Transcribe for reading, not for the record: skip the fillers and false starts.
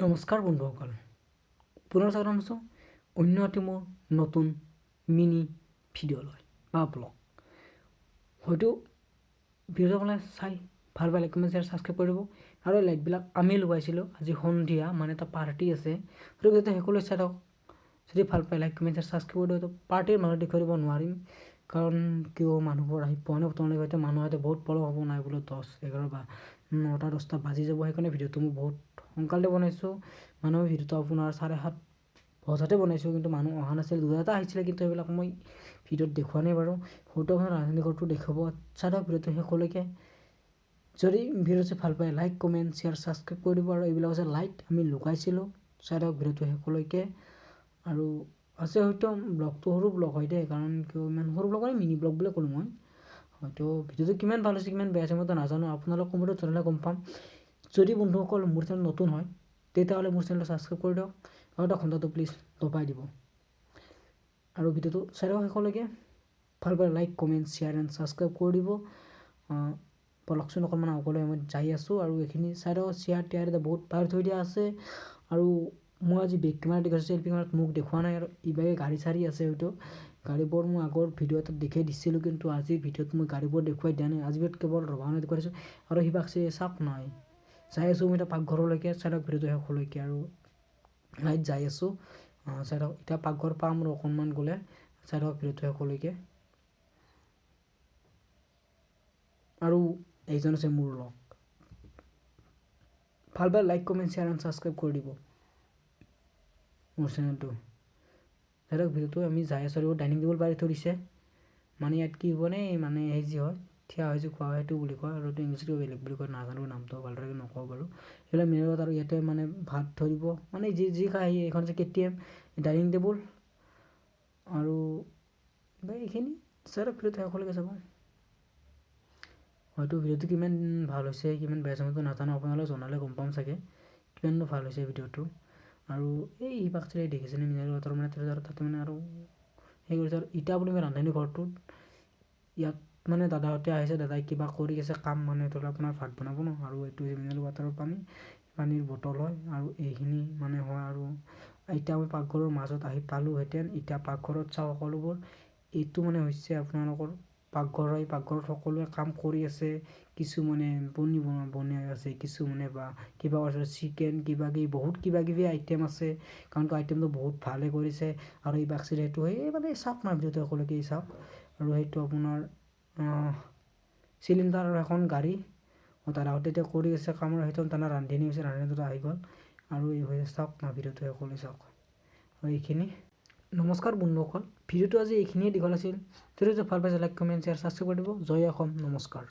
নমস্কাৰ বন্ধুসকল, পুনৰ স্বাগতম জনাইছোঁ অন্য এটি মোৰ নতুন মিনি ভিডিঅ'লৈ বা ব্লগ। হয়তো ভিডিঅ'সকলে চাই ভাল পালে কমেণ্ট শ্বেয়াৰ ছাবস্ক্ৰাইব কৰি দিব। আৰু লাইটবিলাক আমি লগাইছিলোঁ আজি সন্ধিয়া, মানে এটা পাৰ্টি আছে, সেইটো যাতে সকলোৱে চাই থাকক। যদি ভাল পায় লাইক কমেণ্ট শ্বেয়াৰ ছাবস্ক্ৰাইব কৰি দিব। পাৰ্টিৰ মানুহ দেখুৱাই দিব নোৱাৰিম, কাৰণ কিয় মানুহবোৰ আহি পোৱা নাই, তোমালোকে হয়তো মানুহ হয়তো বহুত পলম হ'ব নাই বোলে 10-11 বা 9-10টা বাজি যাব। সেইকাৰণে ভিডিঅ'টো মই বহুত সোনকালে বনাইছোঁ। মানুহ ভিডিঅ'টো আপোনাৰ 7:30 বজাতে বনাইছোঁ, কিন্তু মানুহ অহা নাছিল, 2-এটা আহিছিলে, কিন্তু সেইবিলাক মই ভিডিঅ'ত দেখুওৱা নাই বাৰু। হয়তো আপোনাৰ ৰাজধানী ঘৰটো দেখাব। চাই থাকক ভিডিঅ'টো শেষলৈকে। যদি ভিডিঅ'টো ভাল পায় লাইক কমেণ্ট শ্বেয়াৰ ছাবস্ক্ৰাইব কৰি দিব। আৰু এইবিলাক আছে লাইট আমি লগাইছিলোঁ, চাই থাকক ভিডিঅ'টো শেষলৈকে। আৰু আছে হয়তো ব্লগটো সৰু ব্লগ হয় দেই, কাৰণ কিয় ইমান সৰু ব্লগ হয়, মিনি ব্লগ বুলি ক'লোঁ মই। হয়তো ভিডিঅ'টো কিমান ভাল হৈছে কিমান বেয়া হৈছে মইতো নাজানো, আপোনালোক কমেণ্টত জনালে গম পাম। যদি বন্ধুসকল মোৰ চেনেল নতুন হয় তেতিয়াহ'লে মোৰ চেনেলটো ছাবস্ক্ৰাইব কৰি দিয়ক আৰু এটা ঘণ্টাটো প্লিজ দবাই দিব। আৰু ভিডিঅ'টো চাই থাকক শেষলৈকে। ভাল পালে like comment share and subscribe কৰি দিব। পলকচোন অকণমান আগলৈ মই যাই আছোঁ, আৰু এইখিনি চাই থাকক। শ্বেয়াৰ টিয়াৰ বহুত পাৰ থৈ দিয়া আছে। আৰু মই আজি বেক কেমেৰা দেখাইছোঁ, চেল্ফি কেমেৰাত মোক দেখুওৱা নাই। আৰু ইভাগে গাড়ী চাড়ী আছে, হয়তো গাড়ীবোৰ মই আগৰ ভিডিঅ' এটাত দেখাই দিছিলোঁ, কিন্তু আজিৰ ভিডিঅ'ত মই গাড়ীবোৰ দেখুৱাই দিয়া নাই। আজিৰ ভিডিঅ'ত কেৱল ৰভানে দেখুৱাইছোঁ। আৰু সিবাক চাওক নাই যাই আছোঁ মই এতিয়া পাকঘৰলৈকে, চাই থাকক ভিডিঅ'টো শেষলৈকে। আৰু লাইট যাই আছোঁ, চাই থাকক। এতিয়া পাকঘৰ পাম আৰু অকণমান গ'লে, চাই থাকক ভিডিঅ'টো শেষলৈকে। আৰু এইজন আছে মোৰ লগ। ভাল পালে like comment share and subscribe কৰি দিব মোৰ চেনেলটো। চাই থাকক ভিডিঅ'টো। আমি যাই আছোঁ, আৰু ডাইনিং টেবুল পাৰি থৈ দিছে। মানে ইয়াত কি হ'ব নে, মানে সেই যি হয় থিয়া হৈ যে খোৱা হয় সেইটো বুলি কয়, আৰু এইটো ইংলিছতো বেলেগ বুলি কয়, নাজানো নামটো ভালদৰে নকওঁ বাৰু। এইবিলাক মিলত আৰু ইয়াতে মানে ভাত থৈ দিব, মানে যি খাই এইখন আছে KTM ডাইনিং টেবুল। আৰু এইখিনি চাই থাকক ভিডিঅ'টো শেষলৈকে চাব। হয়তো ভিডিঅ'টো কিমান ভাল হৈছে কিমান বেয়া হৈছে মইতো নাজানো, আপোনালোকে জনালে গম পাম চাগে কিমাননো ভাল হৈছে ভিডিঅ'টো। আৰু এই পাকচেৰে দেখিছেনে মিনাৰেল ৱাটাৰ, মানে তাতে মানে আৰু সেই কৰিছে। আৰু এতিয়া আপুনি ৰান্ধনী ঘৰটোত ইয়াত মানে দাদাহঁতে আহিছে, দাদাই কিবা কৰি আছে কাম, মানে ধৰি লওক আপোনাৰ ভাত বনাব ন। আৰু এইটো মিনাৰেল ৱাটাৰৰ পানীৰ বটল হয়, আৰু এইখিনি মানে হয়। আৰু এতিয়া আমি পাকঘৰৰ মাজত আহি পালোঁহেঁতেন। এতিয়া পাকঘৰত চাওঁ সকলোবোৰ, এইটো মানে হৈছে আপোনালোকৰ পাকঘৰ হয়। পাকঘৰত সকলোৱে কাম কৰি আছে, কিছুমানে বনাই আছে, কিছুমানে বা কিবা কৰিছে, চিকেন কিবা কিবি বহুত কিবা কিবি আইটেম আছে, কাৰণ আইটেমটো বহুত ভালে কৰিছে। আৰু এই বাক্সিৰ সেইটো সেই মানে চাওক না ভিডিঅ'টো সকলোকে চাওক। আৰু সেইটো আপোনাৰ চিলিণ্ডাৰ আৰু এখন গাড়ী, দাদাহঁতে এতিয়া কৰি আছে কামৰ, সেইটো তানা ৰান্ধনি হৈছে, ৰান্ধনিটো আহি গ'ল। আৰু এই হৈ চাওক না ভিডিঅ'টো সকলোৱে চাওক। আৰু এইখিনি নমস্কাৰ বন্ধুসকল, ভিডিঅ'টো আজি এইখিনিয়ে দীঘল আছিল। যদি ভাল পাইছে লাইক কমেণ্ট শ্বেয়াৰ ছাবস্ক্ৰাইব কৰি দিব। জয় অসম, নমস্কাৰ।